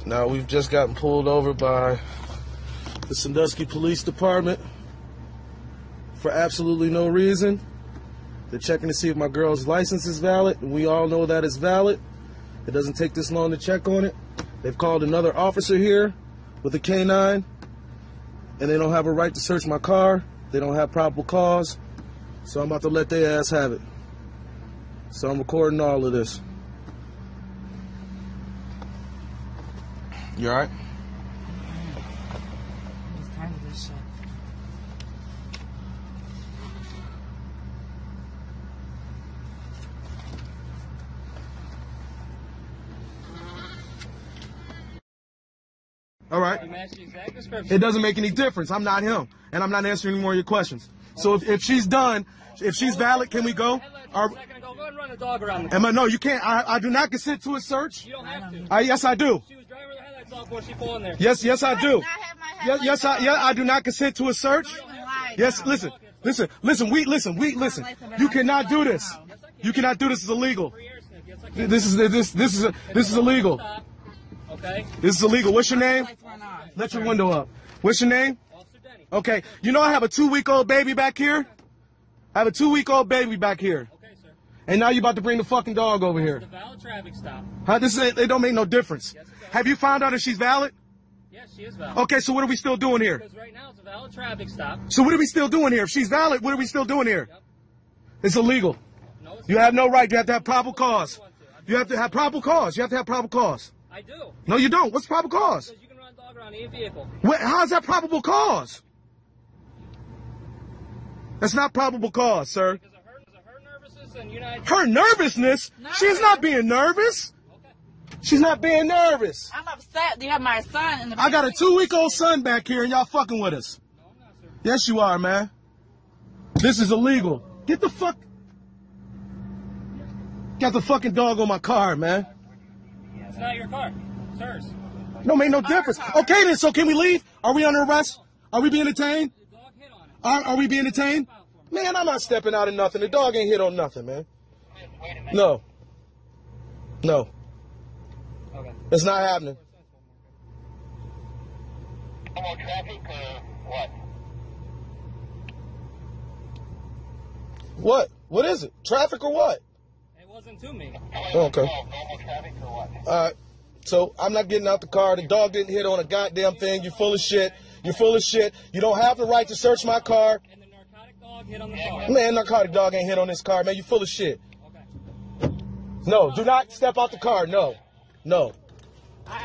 Now, we've just gotten pulled over by the Sandusky Police Department for absolutely no reason. They're checking to see if my girl's license is valid, and we all know that it's valid. It doesn't take this long to check on it. They've called another officer here with a K9, and they don't have a right to search my car. They don't have probable cause, so I'm about to let their ass have it. So I'm recording all of this. You all right? I'm just tired of this shit. All right. It doesn't make any difference. I'm not him, and I'm not answering any more of your questions. So if she's done, if she's valid, can we go? Go and run a dog around the No, you can't. I do not consent to a search. You don't have to. Yes, I do. She was driving with the headlights off before she pulled in there. Yes, I do. Yes, I do not consent to a search. Yes, listen. You cannot do this. You cannot do this. It's illegal. This is illegal. Okay. This is illegal. What's your name? Let your window up. What's your name? Okay. You know I have a 2-week-old baby back here? I have a 2-week-old baby back here. Okay, sir. And now you're about to bring the fucking dog over here. It's a valid traffic stop. It don't make no difference. Yes, it does. Have you found out if she's valid? Yes, she is valid. Okay, so what are we still doing here? Because right now it's a valid traffic stop. So what are we still doing here? If she's valid, what are we still doing here? Yep. It's illegal. No, it's You have no right. You have to have probable cause. You have to have probable cause. You have to have probable cause. I do. No, you don't. What's probable cause? Because you can run a dog around any vehicle. How's that probable cause? That's not probable cause, sir. Because of her nervousness and United. Her nervousness? She's not being nervous. Okay. She's not being nervous. I'm upset. You have my son in the I got a 2-week-old son back here, and y'all fucking with us. No, I'm not, sir. Yes, you are, man. This is illegal. Get the fuck... Got the fucking dog on my car, man. It's not your car. It's hers. Don't make no difference. Okay, then, so can we leave? Are we under arrest? Are we being detained? The dog hit on it. Are we being detained? Man, I'm not stepping out of nothing. The dog ain't hit on nothing, man. No. No. Okay. It's not happening. Normal traffic or what? What? What is it? Traffic or what? It wasn't to me. Okay. Normal traffic or what? All right. So I'm not getting out the car. The dog didn't hit on a goddamn thing. You're full of shit. You're full of shit. You don't have the right to search my car. And the narcotic dog hit on the car. Man, narcotic dog ain't hit on this car, man. You full of shit. Okay. No, do not step out the car. No. No.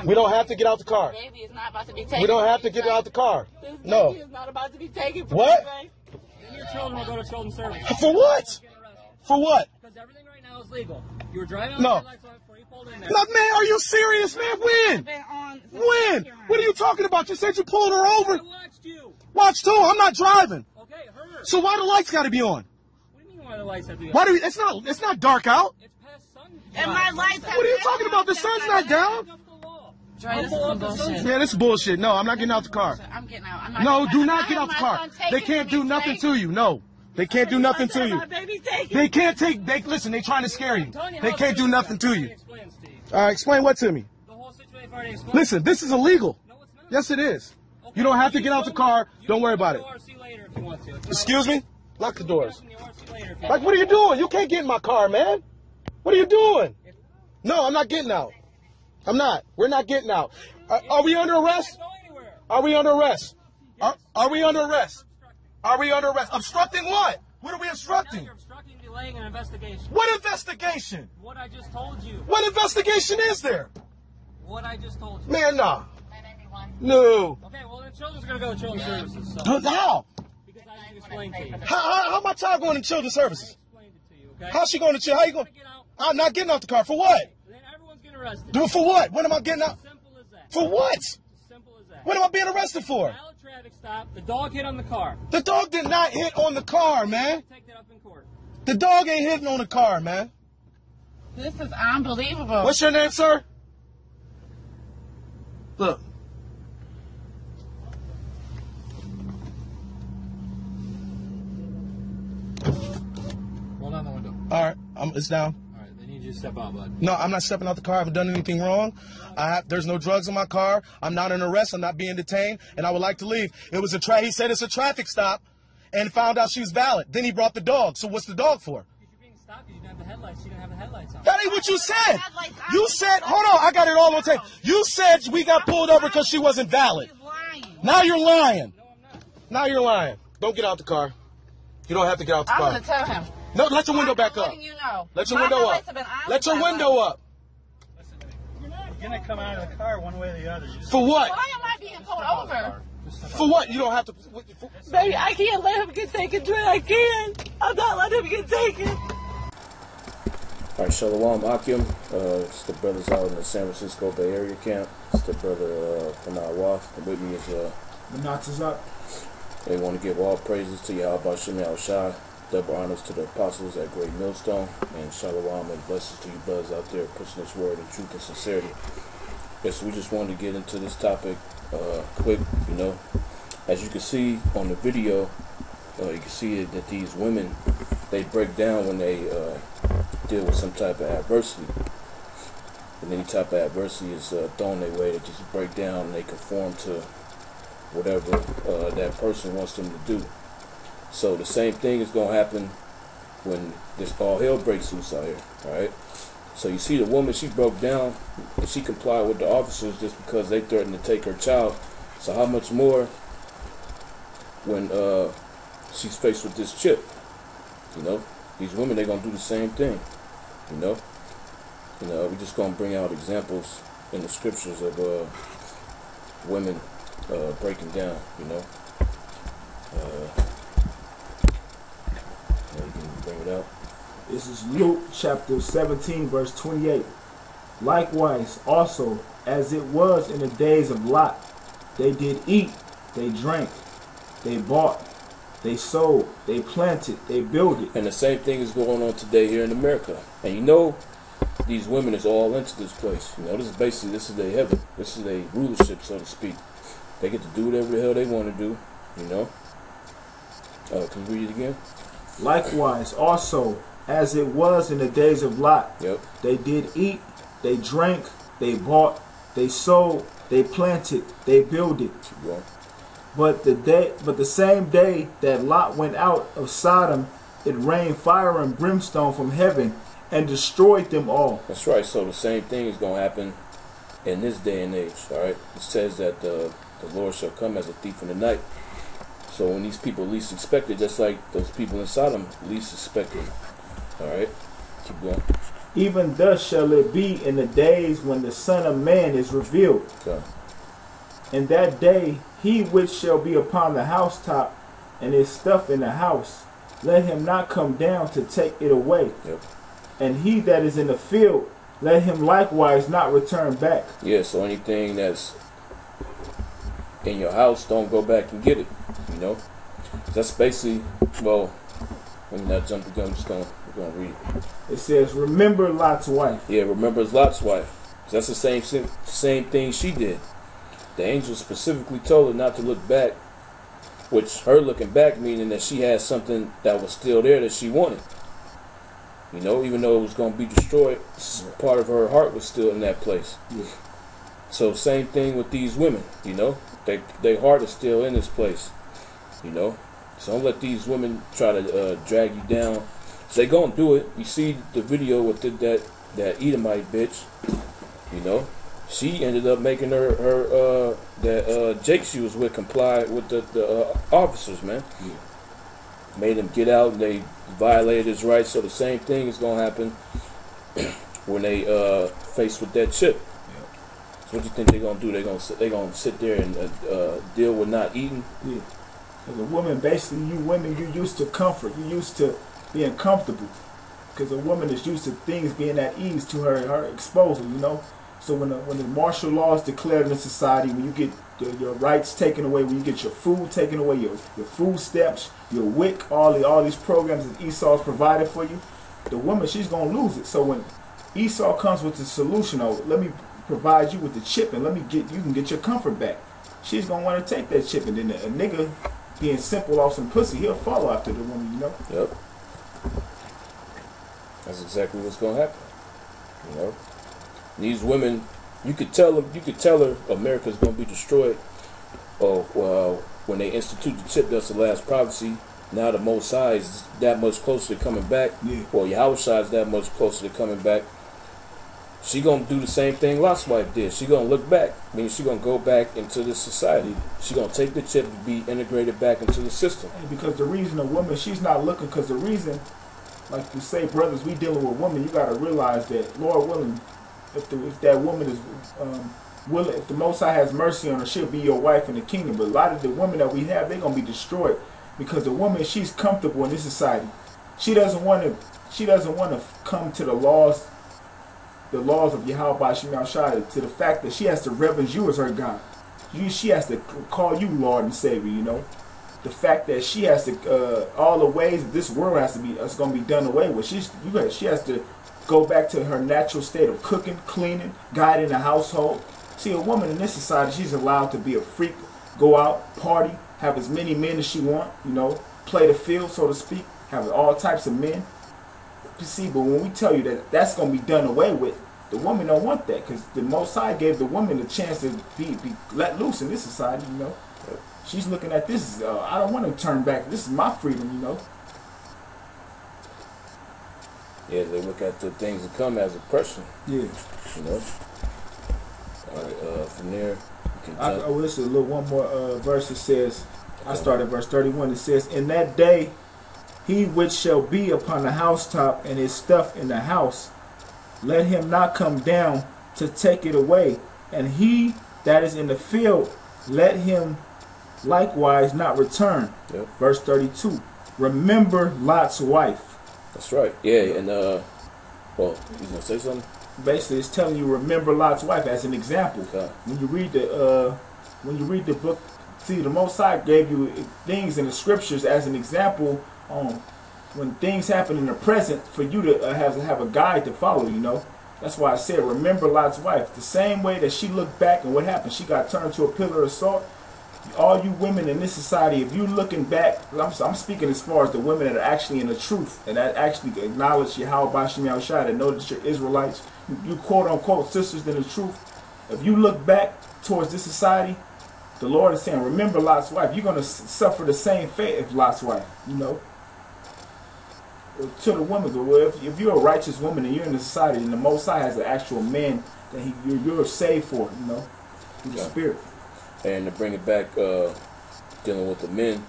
We don't have to get out the car. baby is not about to be taken. We don't have to get out the car. This baby No. is not about to be taken from What? me. Then your children will go to children's services. For what? For what? Because everything right now is legal. You were driving on No. the headlights on before you pulled in there. No, man, are you serious, man? When? Been on since When? What are you talking about? You said you pulled her I over. watched you. Watch too. I'm not driving. Okay, her. So why the lights got to be on? What do you mean why the lights have to be on? Why do we, it's not dark out. It's past sun. And my lights have What are you talking about? The sun's not down. Dre, this is some bullshit. Yeah, this is bullshit. No, I'm not getting out the car. I'm getting out. I'm not No, getting do not get out the car. They can't do nothing to you. No, they can't do nothing to you. My baby taken. They can't take. Listen. They trying to scare you. They can't do nothing to you. Explains to you. All right, explain what to me. The whole situation already explained. Listen, this is illegal. No, it's not. Yes, it is. Okay, You don't have to get out the car. you Don't can worry go about to it. the RC later if you want to. It's not- Excuse me. Lock the doors. You can go to the RC later if you Like, what are you doing? You can't get in my car, man. What are you doing? No, I'm not getting out. I'm not. We're not getting out. Are we under arrest? Go anywhere. Are we under arrest? Are we under arrest? Are we under arrest? Obstructing what? What are we Now obstructing? you're obstructing, delaying an investigation. What investigation? What I just told you. What investigation is there? What I just told you. Man, nah. No. Okay, well then children's gonna go to children's services. So. How? Because I just explained to you. How my child going to children's services? Explained it to you, okay? How's she going to child? How you going? Get out. I'm not getting out the car. For what? Then everyone's getting arrested. Do it for what? When am I getting out? Simple as that. For what? Simple as that. What am I being arrested for? Valid traffic stop. The dog hit on the car. The dog did not hit on the car, man. Take that up in court. The dog ain't hitting on the car, man. This is unbelievable. What's your name, sir? Look. Roll down the window. All right. It's down. All right, they need you step out, bud? No, I'm not stepping out the car. I haven't done anything wrong. There's no drugs in my car. I'm not an arrest. I'm not being detained, and I would like to leave. It was he said it's a traffic stop, and found out she was valid. Then he brought the dog. So what's the dog for? You're being stopped because you didn't have the headlights. You didn't have the headlights on. That ain't what you said. You said, hold on, I got it all on tape. You said we got pulled over because she wasn't valid. Now you're lying. No, I'm not. Now you're lying. Don't get out the car. You don't have to get out the I'm car. gonna tell him. No, let your window back up. You know. Let your window up. Let your window up. You're gonna come out of the car one way or the other. For what? Why am I being pulled over? For what? You don't have to. Baby, I can't let him get taken. I can't. I'm not letting him get taken. All right, Shalom Akim. It's the brothers out in the San Francisco Bay Area camp. It's the brother Panay Waf. And with me is The knots is up. they want to give all praises to Yahweh Shem Shai, double honors to the apostles at Great Millstone, and Shalom and blessings to you brothers out there pushing this word in truth and sincerity. Yes, we just wanted to get into this topic quick. You know, as you can see on the video, you can see that these women, they break down when they deal with some type of adversity. And any type of adversity is thrown their way, they just break down and they conform to whatever that person wants them to do. So the same thing is going to happen when this all hell breaks loose out here, alright? So you see the woman, she broke down and she complied with the officers just because they threatened to take her child. So how much more when she's faced with this chip? You know, these women, they're going to do the same thing, you know? We're just going to bring out examples in the scriptures of women breaking down, you know? You can bring it out. This is Luke chapter 17, verse 28. Likewise, also, as it was in the days of Lot, they did eat, they drank, they bought, they sold, they planted, they builded. And the same thing is going on today here in America. And you know, these women is all into this place. You know, this is their heaven. This is their rulership, so to speak. They get to do whatever the hell they want to do, you know. Can you read it again? Likewise, also, as it was in the days of Lot, Yep. they did eat, they drank, they bought, they sold, they planted, they builded. Keep going. But the same day that Lot went out of Sodom, it rained fire and brimstone from heaven and destroyed them all. That's right. So the same thing is going to happen in this day and age. All right. It says that the Lord shall come as a thief in the night. So when these people least expect it, just like those people in Sodom least expected. All right. Keep going. Even thus shall it be in the days when the Son of Man is revealed. Okay. In that day, he which shall be upon the housetop and his stuff in the house, let him not come down to take it away. Yep. And he that is in the field, let him likewise not return back. Yeah. So anything that's in your house, don't go back and get it. You know. That's basically, well, let me not jump the gun. We're gonna read it. It says, remember Lot's wife. Yeah, remember Lot's wife. That's the same thing she did. The angel specifically told her not to look back, which her looking back meaning that she had something that was still there that she wanted. You know, even though it was going to be destroyed, part of her heart was still in that place. Yeah. So same thing with these women, you know. Their heart is still in this place, you know. So don't let these women try to drag you down. So they going to do it. You see the video with that Edomite bitch, you know. She ended up making her that Jake she was with comply with the officers, man. Yeah. Made him get out, and they violated his rights. So the same thing is gonna happen when they faced with that chip. Yeah. So what do you think they're gonna do? They're gonna sit there and deal with not eating. Yeah. As a woman, basically, you women, you used to comfort. You used to being comfortable. Because a woman is used to things being at ease to her exposure, you know. So when the martial law is declared in a society, when you get your rights taken away, when you get your food taken away, your food stamps, your WIC, all these programs that Esau's provided for you, the woman, she's going to lose it. So when Esau comes with the solution, oh, let me provide you with the chip and you can get your comfort back. She's going to want to take that chip, and then a nigga being simple off some pussy, he'll follow after the woman, you know. Yep. That's exactly what's going to happen. You know, these women, you could tell her America's gonna be destroyed. Oh, well, when they institute the chip, that's the last prophecy. Now the Most High is that much closer to coming back. Yeah. Or Yahushua is that much closer to coming back. She gonna do the same thing Lot's wife did. She gonna look back. I mean, she gonna go back into this society. She gonna take the chip to be integrated back into the system. Because the reason a woman, she's not looking, because the reason, like you say, brothers, we dealing with women, you got to realize that, Lord willing, if that woman is willing, if the Most High has mercy on her, she'll be your wife in the kingdom. But a lot of the women that we have, they're going to be destroyed. Because the woman, she's comfortable in this society. She doesn't want to come to the laws of Yahweh Shem Shai, to the fact that she has to reverence you as her God. She has to call you Lord and Savior, you know. The fact that she has to, all the ways that this world has to be, it's going to be done away with. She has to go back to her natural state of cooking, cleaning, guiding the household. See, a woman in this society, she's allowed to be a freak, go out, party, have as many men as she want, you know, play the field, so to speak, have all types of men. You see, but when we tell you that that's going to be done away with, the woman don't want that, because the Most High gave the woman the chance to be let loose in this society, you know. She's looking at this, I don't want to turn back. This is my freedom, you know. Yeah, they look at the things that come as oppression. Yeah. You know. All right, from there, you can Oh, this is a little one more verse. It says, I start at verse 31. It says, in that day, he which shall be upon the housetop and his stuff in the house, let him not come down to take it away. And he that is in the field, let him likewise not return. Yep. Verse 32. Remember Lot's wife. That's right. Yeah, and well, you gonna say something? Basically, it's telling you remember Lot's wife as an example. Okay. When you read the book, see, the Most High gave you things in the scriptures as an example on when things happen in the present for you to have a guide to follow. You know, that's why I said remember Lot's wife. The same way that she looked back and what happened, she got turned to a pillar of salt. All you women in this society, if you looking back, I'm speaking as far as the women that are actually in the truth and that actually acknowledge Yahweh Shem Shai, that know that you're Israelites, you quote unquote sisters in the truth. If you look back towards this society, the Lord is saying, remember Lot's wife. You're going to suffer the same fate as Lot's wife, you know. To the woman, well, if you're a righteous woman and you're in the society and the Most High has an actual man that you're saved for, you know, through the Spirit. And to bring it back, dealing with the men,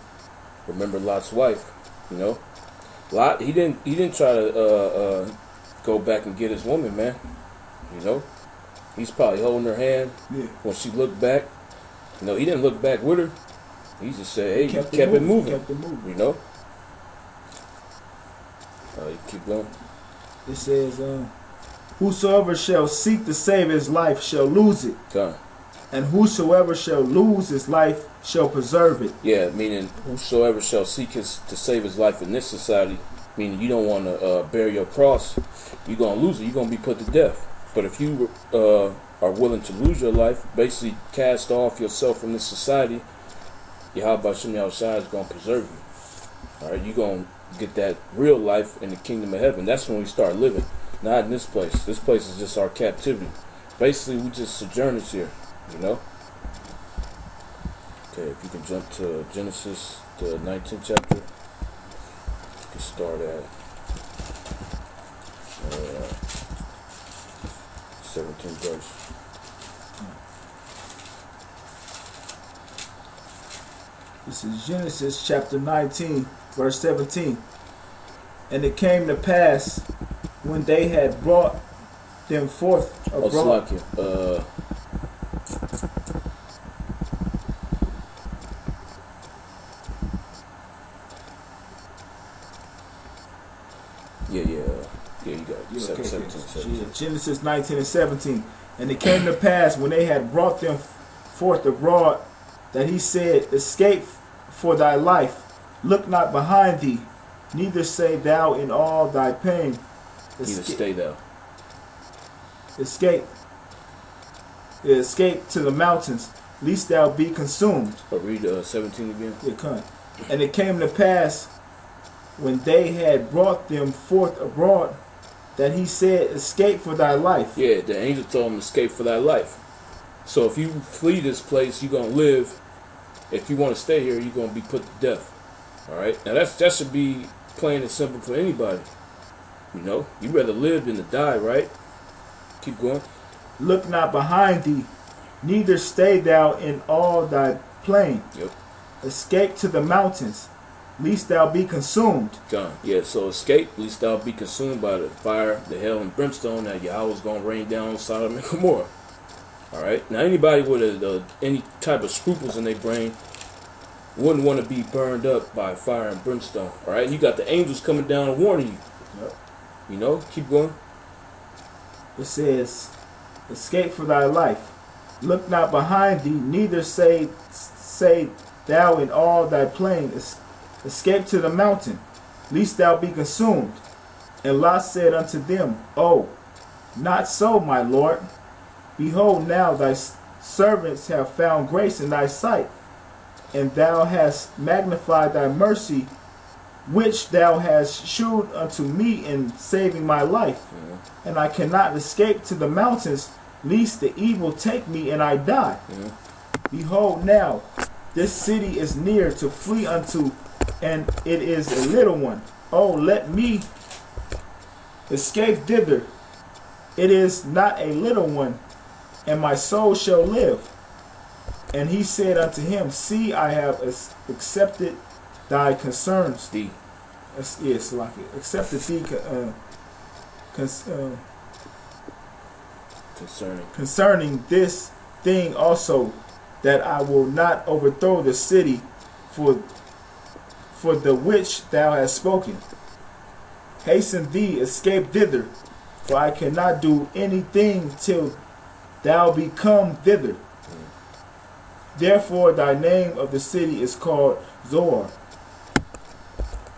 remember Lot's wife. You know, Lot he didn't try to go back and get his woman, man. You know, he's probably holding her hand when she looked back. You know, he didn't look back with her. He just said, "Hey, kept it moving." You know. You keep going. It says, "Whosoever shall seek to save his life shall lose it." Okay. And whosoever shall lose his life shall preserve it. Yeah, meaning whosoever shall seek to save his life in this society, meaning you don't want to bear your cross, you're going to lose it. You're going to be put to death. But if you are willing to lose your life, basically cast off yourself from this society, Yahweh Shem Shai is going to preserve you. All right, you're going to get that real life in the kingdom of heaven. That's when we start living. Not in this place. This place is just our captivity. Basically, we just sojourners here. You know? Okay, if you can jump to Genesis, the 19th chapter. You can start at 17th verse. This is Genesis chapter 19, verse 17. And it came to pass when they had brought them forth abroad. Yeah, you got it. 17. Genesis 19 and 17. And it came to pass when they had brought them forth abroad that he said, escape for thy life, look not behind thee, neither say thou in all thy pain. Neither stay thou. Escape to the mountains, lest thou be consumed. But read 17 again. Yeah, come. And it came to pass when they had brought them forth abroad that he said, escape for thy life. Yeah, the angel told him, escape for thy life. So if you flee this place, you're going to live. If you want to stay here, you're going to be put to death. All right? Now, that should be plain and simple for anybody. You know? You'd rather live than to die, right? Keep going. Look not behind thee, neither stay thou in all thy plain. Yep. Escape to the mountains, lest thou be consumed. John. Yeah, so escape, lest thou be consumed by the fire, the hell, and brimstone that Yahweh's going to rain down on Sodom and Gomorrah. All right? Now, anybody with any type of scruples in their brain wouldn't want to be burned up by fire and brimstone. All right? You got the angels coming down and warning you. Yep. You know? Keep going. It says, escape for thy life. Look not behind thee, neither say thou in all thy plain, escape to the mountain, lest thou be consumed. And Lot said unto them, Oh, not so, my Lord. Behold, now thy servants have found grace in thy sight, and thou hast magnified thy mercy, which thou hast shewed unto me in saving my life. And I cannot escape to the mountains, lest the evil take me and I die. Behold, now this city is near to flee unto, and it is a little one. Oh, let me escape thither. It is not a little one, and my soul shall live. And he said unto him, See, I have accepted thy concerns. Yes, like it. Accepted thee concerning this thing also, that I will not overthrow the city for the which thou hast spoken. Hasten thee, escape thither, for I cannot do anything till thou be come thither. Therefore thy name of the city is called Zoar.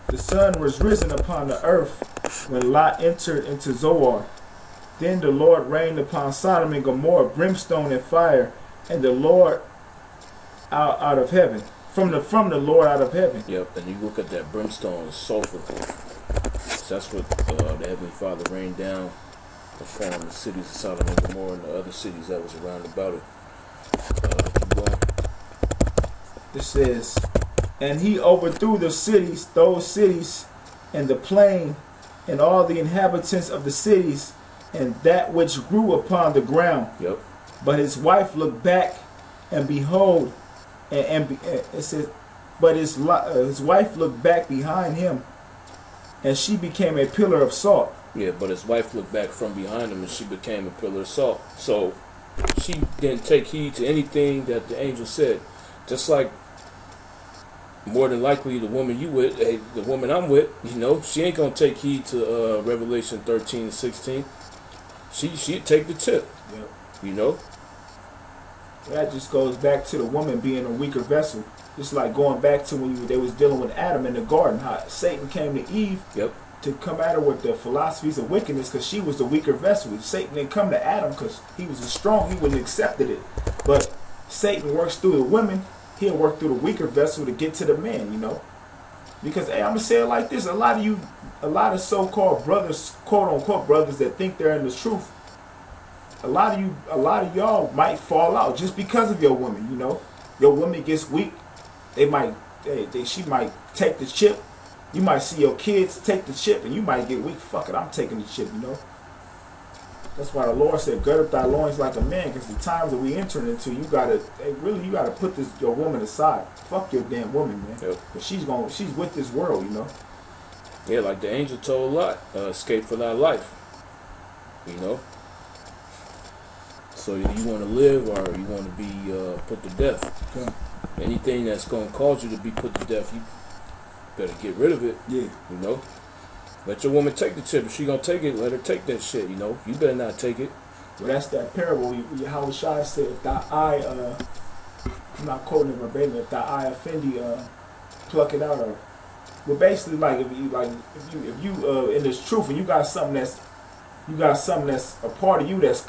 The sun was risen upon the earth when Lot entered into Zoar. Then the Lord rained upon Sodom and Gomorrah brimstone and fire, and the Lord out of heaven, from the Lord out of heaven. Yep, and you look at that brimstone and sulfur. So that's what the Heavenly Father rained down upon the cities of Sodom and Gomorrah and the other cities that was around about it. Keep going. It says, and he overthrew the cities, those cities, and the plain, and all the inhabitants of the cities, and that which grew upon the ground. Yep. But his wife looked back, and behold, it says, but his wife looked back behind him, and she became a pillar of salt. Yeah, but his wife looked back from behind him, and she became a pillar of salt. So she didn't take heed to anything that the angel said. Just like, more than likely, the woman you with, the woman I'm with, you know, she ain't gonna take heed to Revelation 13 and 16. She'd take the tip. Yep. You know. That just goes back to the woman being a weaker vessel. Just like going back to when they was dealing with Adam in the garden, how Satan came to Eve. Yep. To come at her with the philosophies of wickedness, because she was the weaker vessel. Satan didn't come to Adam because he was strong, he wouldn't have accepted it. But Satan works through the women, he'll work through the weaker vessel to get to the man, you know. Because, hey, I'm going to say it like this, a lot of so-called brothers, quote-unquote brothers that think they're in the truth, a lot of y'all might fall out just because of your woman, you know. Your woman gets weak, she might take the chip. You might see your kids take the chip and you might get weak. Fuck it, I'm taking the chip, you know. That's why the Lord said, gird up thy loins like a man, because the times that we enter into, you gotta put your woman aside. Fuck your damn woman, man. Yep. But she's with this world, you know. Yeah, like the angel told Lot, escape for thy life. You know. So you want to live or you want to be put to death. Yeah. Anything that's going to cause you to be put to death, you better get rid of it. Yeah. You know. Let your woman take the chip. If she gonna take it, let her take that shit. You know. You better not take it. Well, that's that parable. How Shai said, if thy eye, I'm not quoting it verbatim, if thy eye offend thee, pluck it out. Or, well, basically, like if you in this truth and you got something that's a part of you that's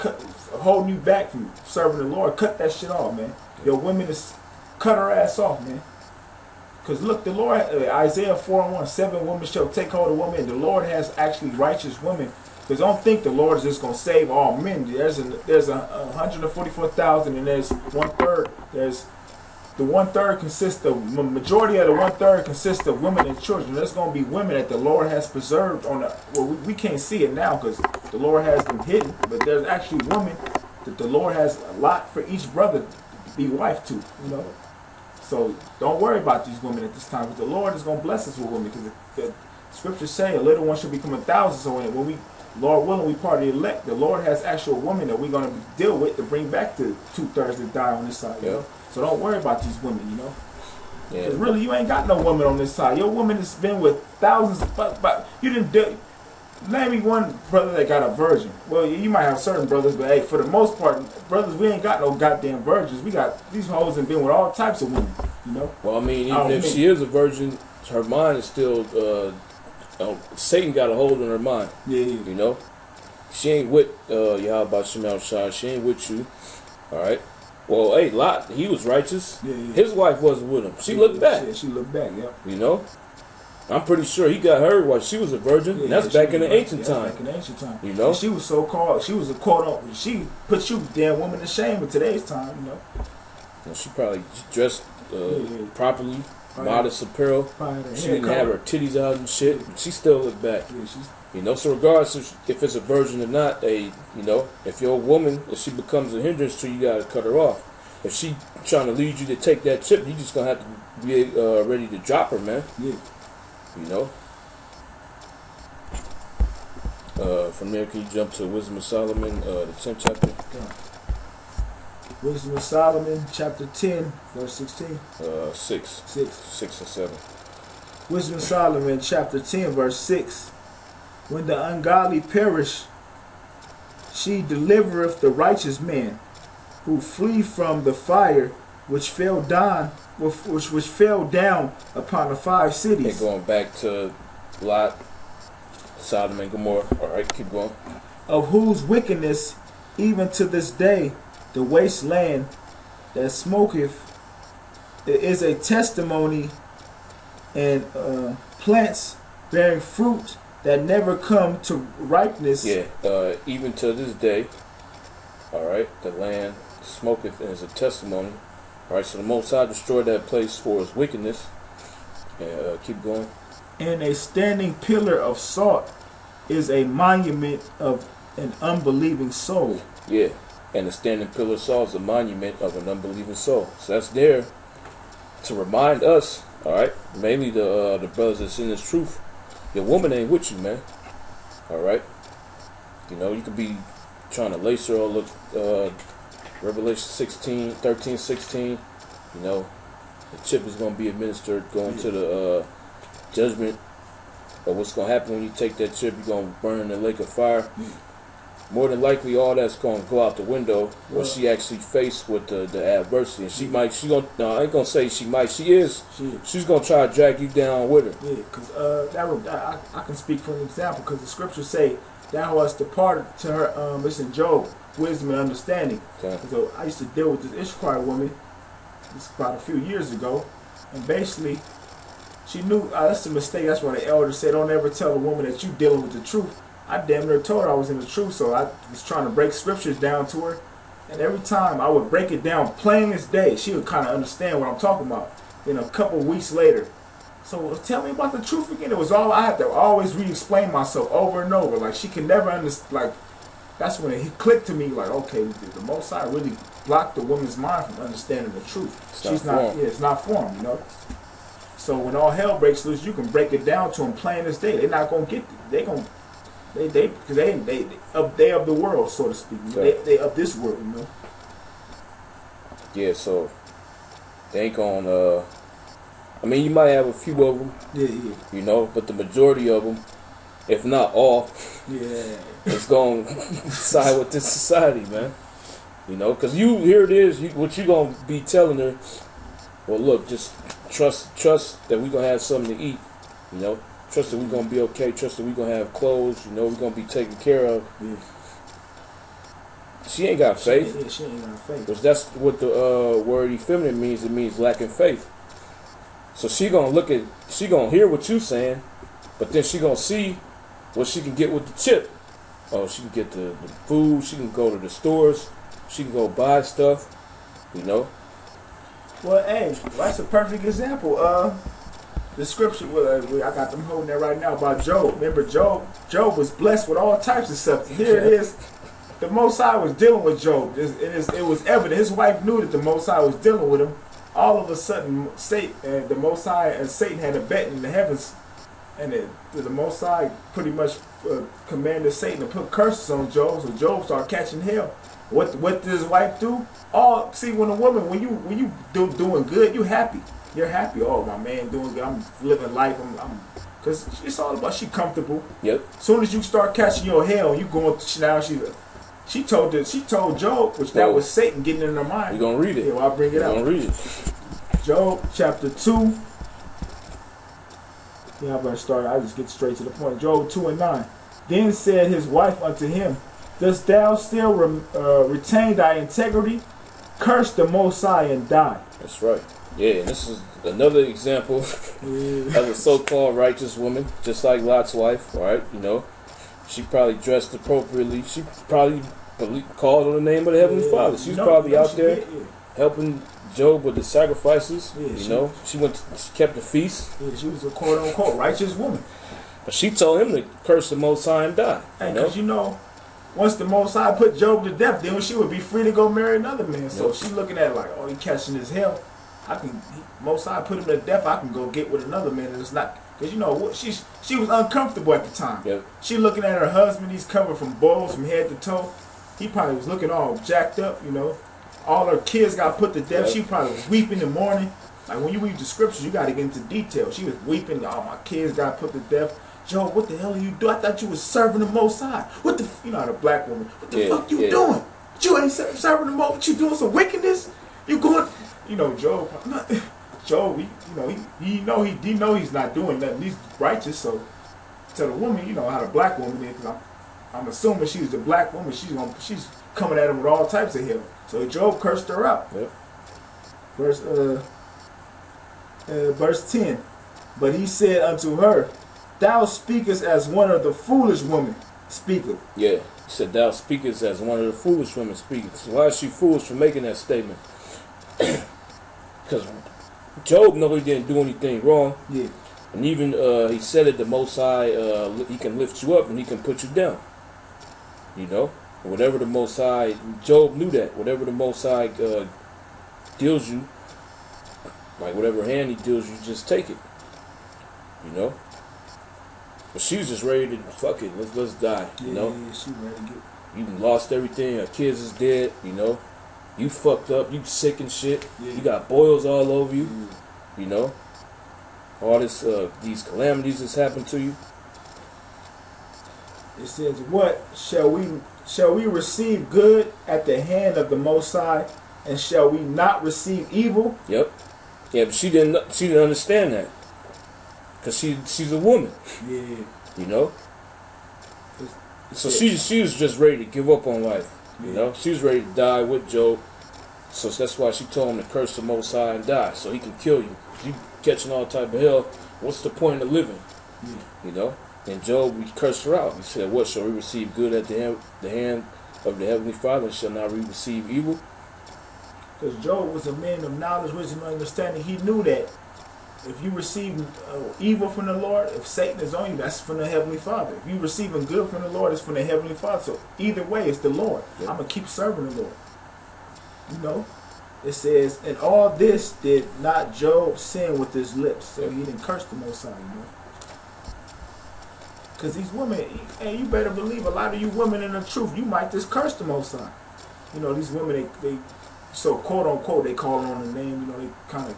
holding you back from serving the Lord, cut that shit off, man. Your women is cut her ass off, man. Because look, the Lord, Isaiah 4:1, 7 women shall take hold of women. The Lord has actually righteous women. Because don't think the Lord is just going to save all men. There's 144,000, and there's 1/3. There's the 1/3 consists of majority of the 1/3 consists of women and children. There's going to be women that the Lord has preserved on the. Well, we can't see it now because the Lord has them hidden. But there's actually women that the Lord has a lot for each brother to be wife to. You know. So don't worry about these women at this time, because the Lord is going to bless us with women. Because the scriptures say a little one should become 1,000. So when we, Lord willing, we part of the elect, the Lord has actual women that we're going to deal with to bring back to 2/3 that die on this side. You know? So don't worry about these women, you know. Because really, you ain't got no woman on this side. Your woman has been with thousands, but you didn't do. Name me one brother that got a virgin. Well, you might have certain brothers, but hey, for the most part, brothers, we ain't got no goddamn virgins. We got these hoes and been with all types of women, you know. Well, I mean, even if she is a virgin, her mind is still. Satan got a hold on her mind. Yeah. You know, she ain't with Yahweh Shemel Shah. She ain't with you. All right. Well, hey, Lot, he was righteous. Yeah. His wife wasn't with him. She looked back. She looked back. Yep. You know. I'm pretty sure he got her while she was a virgin. And that's back in the ancient time. Back in the ancient time. You know? And she was so called, she was a quote unquote, she put you damn woman to shame in today's time, you know. And she probably dressed properly, modest apparel. She didn't have her titties out and shit. She still looked back. Yeah, you know, so regardless if it's a virgin or not, you know, if you're a woman, if she becomes a hindrance to you, you gotta cut her off. If she trying to lead you to take that chip, you just gonna have to be ready to drop her, man. Yeah. You know. From there, can you jump to Wisdom of Solomon, the 10th chapter? Yeah. Wisdom of Solomon, chapter 10, verse 16. 6 and 7. Wisdom of Solomon, chapter 10, verse 6. When the ungodly perish, she delivereth the righteous man, who flee from the fire which fell down, which fell down upon the 5 cities. And going back to Lot, Sodom and Gomorrah. All right, keep going. Of whose wickedness, even to this day, the waste land that smoketh is a testimony, and plants bearing fruit that never come to ripeness. Yeah, even to this day. All right, the land smoketh is a testimony. All right, so the Most High destroyed that place for his wickedness. Keep going. And a standing pillar of salt is a monument of an unbelieving soul. Yeah, and the standing pillar of salt is a monument of an unbelieving soul. So that's there to remind us, all right, mainly the brothers that's in this truth. Your woman ain't with you, man. All right, you know, you could be trying to lace her or look. Revelation 13:16, you know, the chip is going to be administered going to the judgment. But what's going to happen when you take that chip, you're going to burn in the lake of fire. More than likely, all that's going to go out the window when she actually faced with the adversity. And I ain't going to say she might, she is. She's going to try to drag you down with her. Yeah, because I can speak from an example, because the scriptures say thou hast departed to her, it's in Job, wisdom and understanding. Okay. So I used to deal with this Ishmael woman, this about a few years ago, and basically she knew that's a mistake. That's why the elder said, don't ever tell a woman that you dealing with the truth. I damn near told her I was in the truth, so I was trying to break scriptures down to her, and every time I would break it down plain as day, she would kind of understand what I'm talking about. Then a couple weeks later, so tell me about the truth again. It was all I had to always re-explain myself over and over. Like she can never understand. Like that's when it clicked to me. Like okay, the Most High really blocked the woman's mind from understanding the truth. She's not. Yeah, it's not formed. You know. So when all hell breaks loose, you can break it down to them plain as day. They're not gonna get. Because they of the world, so to speak. Okay. They of this world. You know. Yeah. So they ain't gonna. I mean, you might have a few of them, Yeah. you know, but the majority of them, if not all, is going to side with this society, man. You know, because here it is, what you going to be telling her, well, look, just trust that we're going to have something to eat, you know, trust that we're going to be okay, trust that we're going to have clothes, you know, we're going to be taken care of. Yeah. She ain't got faith. Yeah, she ain't got faith. Because that's what the word effeminate means. It means lacking faith. So she gonna hear what you saying, but then she gonna see what she can get with the chip. Oh, she can get the food. She can go to the stores. She can go buy stuff. You know. Well, hey, that's a perfect example. The scripture, I got them holding there right now about Job. Remember, Job was blessed with all types of stuff. Here it is. The Most High was dealing with Job. It was evident. His wife knew that the Most High was dealing with him. All of a sudden, Satan, the Most High and Satan had a bet in the heavens, and the Most High pretty much commanded Satan to put curses on Job. So Job started catching hell. What did his wife do? See, when a woman, when you doing good, you happy. You're happy. Oh, my man doing good. I'm living life. Because it's all about she comfortable. Yep. As soon as you start catching your hell, you going now. She told Job, which that was Satan getting in her mind. You're gonna read it. Yeah, well, I'll bring it out. You're gonna read it. Job chapter 2. Yeah, I better start. I just get straight to the point. Job 2:9. Then said his wife unto him, dost thou still retain thy integrity? Curse the Most High and die. That's right. Yeah, and this is another example of a so-called righteous woman, just like Lot's wife, right? You know, she probably dressed appropriately. She probably called on the name of the Heavenly Father. She's probably out there helping Job with the sacrifices. You know, she kept the feast. Yeah, she was a quote-unquote righteous woman. But she told him to curse the Most High and die. Because you know, once the Most High put Job to death, then she would be free to go marry another man. So she's looking at it like, oh, he catching his hell. Most High put him to death. I can go get with another man. And it's not because you know what she was uncomfortable at the time. Yep. She looking at her husband. He's covered from boils from head to toe. He probably was looking all jacked up. You know, all her kids got put to death. She probably was weeping and mourning. Like when you read the scriptures, you got to get into detail. She was weeping. All my kids got put to death. Job, what the hell are you doing? I thought you was serving the Most High. What the you know, the black woman. What the fuck you doing? You ain't serving the Most. You doing some wickedness? You going? You know, Job, he know he's not doing nothing. He's righteous. So, to the woman, you know how the black woman is. Cause I'm assuming she's the black woman. She's coming at him with all types of hell. So Job cursed her out. Yep. Verse 10. But he said unto her, thou speakest as one of the foolish women speaketh. Yeah. He said, thou speakest as one of the foolish women speaketh. So why is she foolish for making that statement? Because Job know he didn't do anything wrong. Yeah. And even he said it, the Most High, he can lift you up and he can put you down. You know? Whatever the Most High, Job knew that. Whatever the Most High deals you, like whatever hand he deals you, just take it. You know? But she was just ready to, fuck it, let's die. You know? Yeah, she ready to get... You lost everything, her kids is dead, you know? You fucked up, you sick and shit. Yeah. You got boils all over you. You know? All this these calamities that's happened to you. It says, what shall we receive good at the hand of the Most High, and shall we not receive evil? Yep. Yeah, but she didn't understand that. Cause she's a woman. Yeah. You know? So she was just ready to give up on life. You know, she was ready to die with Job. So that's why she told him to curse the Most High and die, so he can kill you. If you catching all type of hell, what's the point of living? You know? And Job, he cursed her out. He said, what, shall we receive good at the hand of the Heavenly Father, and shall not we receive evil? Because Job was a man of knowledge, wisdom, and understanding. He knew that if you receive evil from the Lord, if Satan is on you, that's from the Heavenly Father. If you receiving good from the Lord, it's from the Heavenly Father. So either way, it's the Lord. I'm going to keep serving the Lord. You know? It says, and all this did not Job sin with his lips. So he didn't curse the Most High, you know? Because these women, hey, you better believe a lot of you women in the truth, you might just curse the Most High. You know, these women, they so quote unquote, they call on the name, you know, they kind of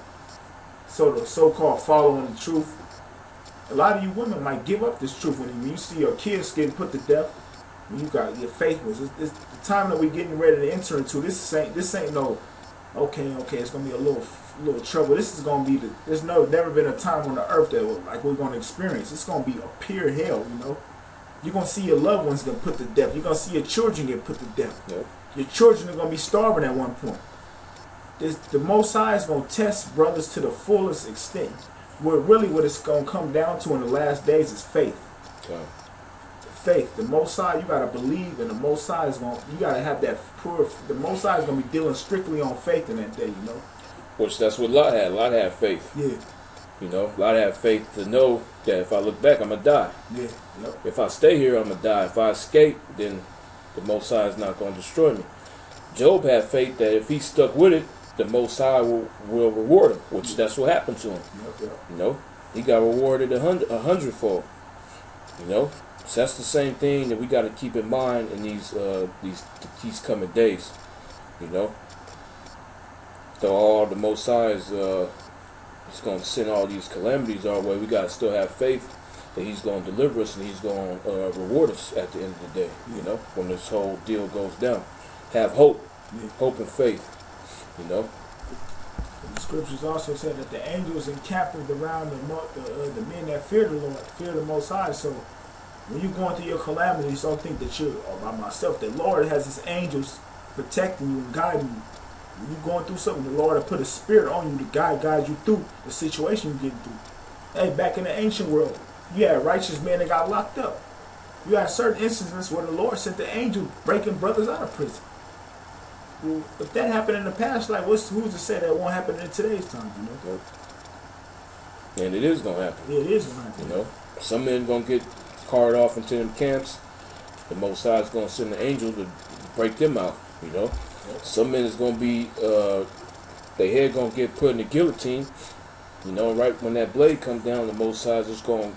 so-called following the truth. A lot of you women might give up this truth when you see your kids getting put to death. When you got your faithless. It's the time that we're getting ready to enter into. This ain't no okay. It's gonna be a little trouble. This is gonna be there's never been a time on the earth that like we're gonna experience. It's gonna be a pure hell. You know, you're gonna see your loved ones get put to death. You're gonna see your children get put to death. Yep. Your children are gonna be starving at one point. The Most High is going to test brothers to the fullest extent. What it's going to come down to in the last days is faith. Okay. faith. The Most High, you gotta believe, and the Most High is going. You gotta have that pure. The Most High is gonna be dealing strictly on faith in that day. You know. Which that's what Lot had. Lot had faith. Yeah. You know, Lot had faith to know that if I look back, I'm gonna die. Yeah. Yep. If I stay here, I'm gonna die. If I escape, then the Most High is not gonna destroy me. Job had faith that if he stuck with it, the Most High will reward him. Which that's what happened to him. Yep. You know, he got rewarded a hundredfold. You know, so that's the same thing that we got to keep in mind in these coming days. You know, though all the Most High is going to send all these calamities our way, we got to still have faith that He's going to deliver us and He's going to reward us at the end of the day. You know, when this whole deal goes down, have hope, hope and faith. You know. The scriptures also said that the angels encamped around the men that fear the Lord, fear the Most High. So when you're going through your calamities, don't think that you're all by myself. The Lord has His angels protecting you and guiding you. When you're going through something, the Lord will put a spirit on you to guide you through the situation you're getting through. Hey, back in the ancient world, you had righteous men that got locked up. You had certain instances where the Lord sent the angel breaking brothers out of prison. Well, if that happened in the past, like who's to say that won't happen in today's time? You know. Yep. And it is gonna happen. Yeah, it is gonna happen. You know, some men gonna get carted off into them camps. The Most High is gonna send the angels to break them out. You know, some men is gonna be their head gonna get put in the guillotine. You know, right when that blade comes down, the Most High is just gonna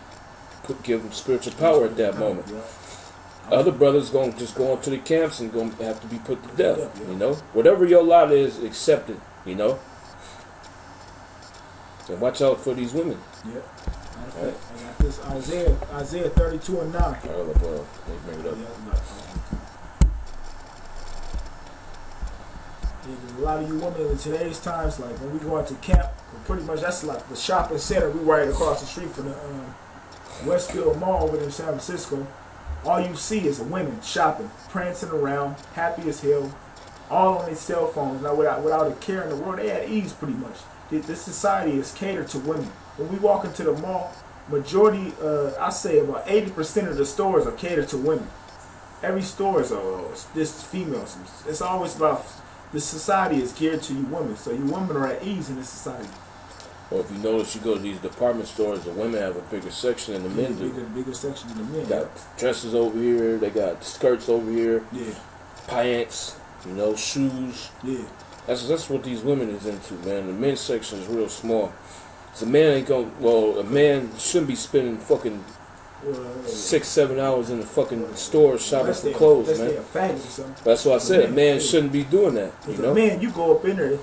give them spiritual power at that moment. Other brothers gonna just go into the camps and gonna have to be put to death. You know, whatever your lot is, accept it. You know, and watch out for these women. Yeah. Right. I got this Isaiah 32:9. Let me bring it up. A lot of you women in today's times, like when we go out to camp, pretty much that's like the shopping center. We right across the street from the Westfield Mall over there in San Francisco. All you see is women shopping, prancing around, happy as hell, all on their cell phones. Now, without a care in the world, they at ease pretty much. This society is catered to women. When we walk into the mall, majority, I say about 80% of the stores are catered to women. Every store is this females. It's always about the society is geared to you women. So you women are at ease in this society. Well, if you notice, you go to these department stores, the women have a bigger section than the men do. Bigger section than the men. They got dresses over here, they got skirts over here, yeah, pants, you know, shoes. Yeah. That's what these women is into, man. The men's section is real small. So a man ain't gonna, a man shouldn't be spending fucking 6-7 hours in the fucking store shopping for clothes, man. That's what I said. A man shouldn't be doing that. You know? Man, you go up in there.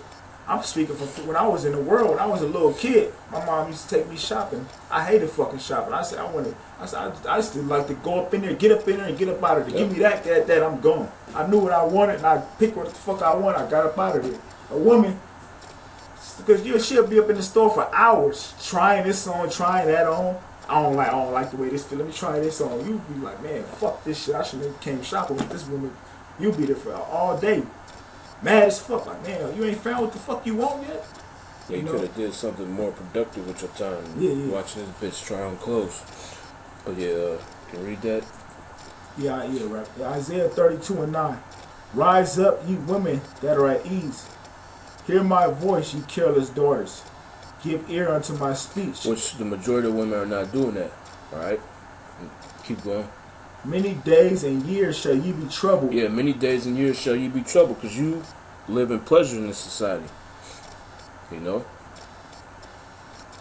I'm speaking from when I was in the world. When I was a little kid, my mom used to take me shopping. I hated fucking shopping. I said I used to like to go up in there, get up in there, and get up out of there. Give me that. I'm gone. I knew what I wanted, and I picked what the fuck I wanted. I got up out of there. A woman, because she'll be up in the store for hours trying this on, trying that on. I don't like the way this feel. Let me try this on. You be like, man, fuck this shit. I should have came shopping with this woman. You be there for all day. Mad as fuck, like, man, you ain't found what the fuck you want yet? Yeah, you could have did something more productive with your time. Watching this bitch try on clothes. But yeah, can you read that? Yeah, right. Isaiah 32:9. Rise up, ye women that are at ease. Hear my voice, ye careless daughters. Give ear unto my speech. Which the majority of women are not doing that. Alright? Keep going. Many days and years shall ye be troubled. Yeah, many days and years shall you be troubled, because you live in pleasure in this society. You know?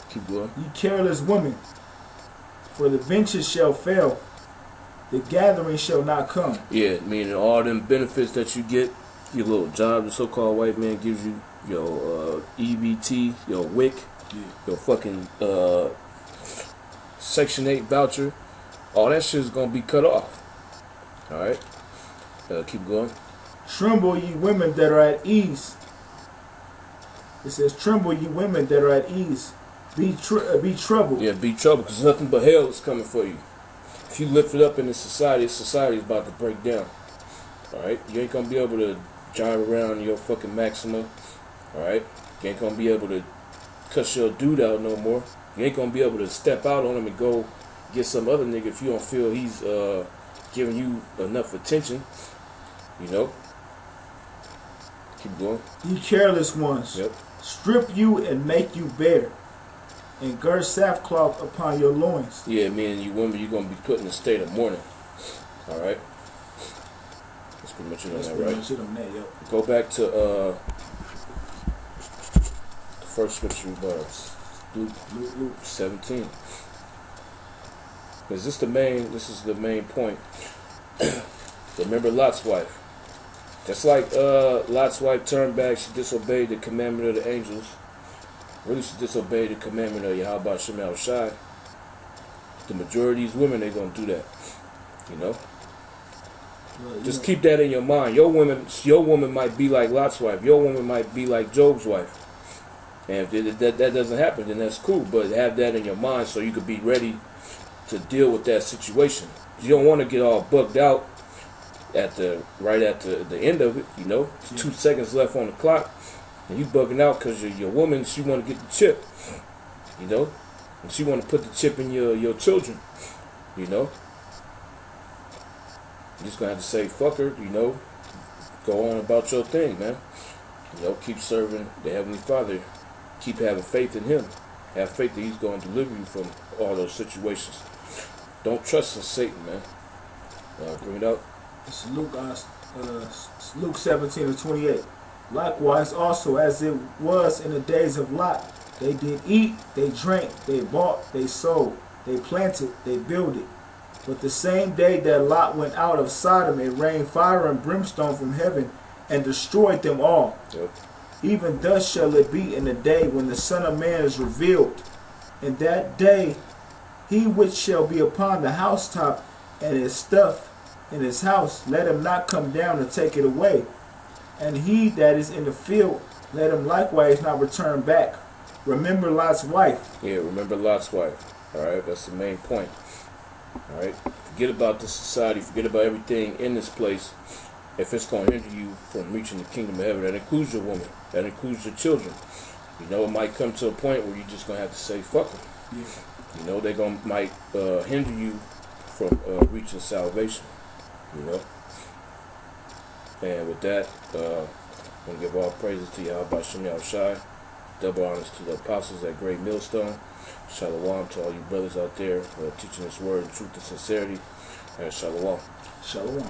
Keep going. Ye careless women, for the ventures shall fail, the gathering shall not come. Yeah, meaning all them benefits that you get, your little job the so-called white man gives you, your EBT, your WIC, your fucking Section 8 voucher, all that shit is going to be cut off. Alright? Keep going. Tremble, ye women that are at ease. It says, tremble, ye women that are at ease. Be troubled. Yeah, be troubled, because nothing but hell is coming for you. If you lift it up in this society is about to break down. Alright? You ain't going to be able to drive around your fucking Maxima. Alright? You ain't going to be able to cuss your dude out no more. You ain't going to be able to step out on him and go get some other nigga if you don't feel he's giving you enough attention, you know. Keep going. Ye careless ones, Yep. strip you and make you bare, and gird sackcloth upon your loins. Yeah, me and you women, you're going to be put in a state of mourning. All right? That's pretty much it on That's that, pretty right? much it on that, yep. Go back to the first scripture we brought up, Luke 17. Because this is the main point. Remember Lot's wife. Just like Lot's wife turned back, she disobeyed the commandment of the angels. Really, she disobeyed the commandment of Yahweh Shemel Shai. The majority of these women, they're going to do that. You know? Well, Just keep that in your mind. Your woman might be like Lot's wife. Your woman might be like Job's wife. And if that doesn't happen, then that's cool. But have that in your mind so you could be ready to deal with that situation. You don't want to get all bugged out right at the end of it. You know, it's 2 seconds left on the clock, and you bugging out because your woman, she want to get the chip. You know, and she want to put the chip in your children. You know. You're just gonna have to say fuck her, you know, go on about your thing, man. You know, keep serving the Heavenly Father. Keep having faith in Him. Have faith that He's going to deliver you from all those situations. Don't trust in Satan, man. Bring it up. It's Luke 17:28. Likewise also as it was in the days of Lot, they did eat, they drank, they bought, they sold, they planted, they builded. But the same day that Lot went out of Sodom, it rained fire and brimstone from heaven and destroyed them all. Yep. Even thus shall it be in the day when the Son of Man is revealed. In that day, he which shall be upon the housetop and his stuff in his house, let him not come down and take it away. And he that is in the field, let him likewise not return back. Remember Lot's wife. Yeah, remember Lot's wife. Alright, that's the main point. Alright? Forget about this society, forget about everything in this place. If it's going to hinder you from reaching the kingdom of heaven, that includes your woman, that includes your children. You know, it might come to a point where you're just going to have to say, fuck them. Yeah. You know, they might hinder you from reaching salvation. You know? And with that, I'm going to give all praises to Yahweh Shem Shai. Double honors to the apostles at Great Millstone. Shalom to all you brothers out there teaching this word in truth and sincerity. And shalom. Shalom.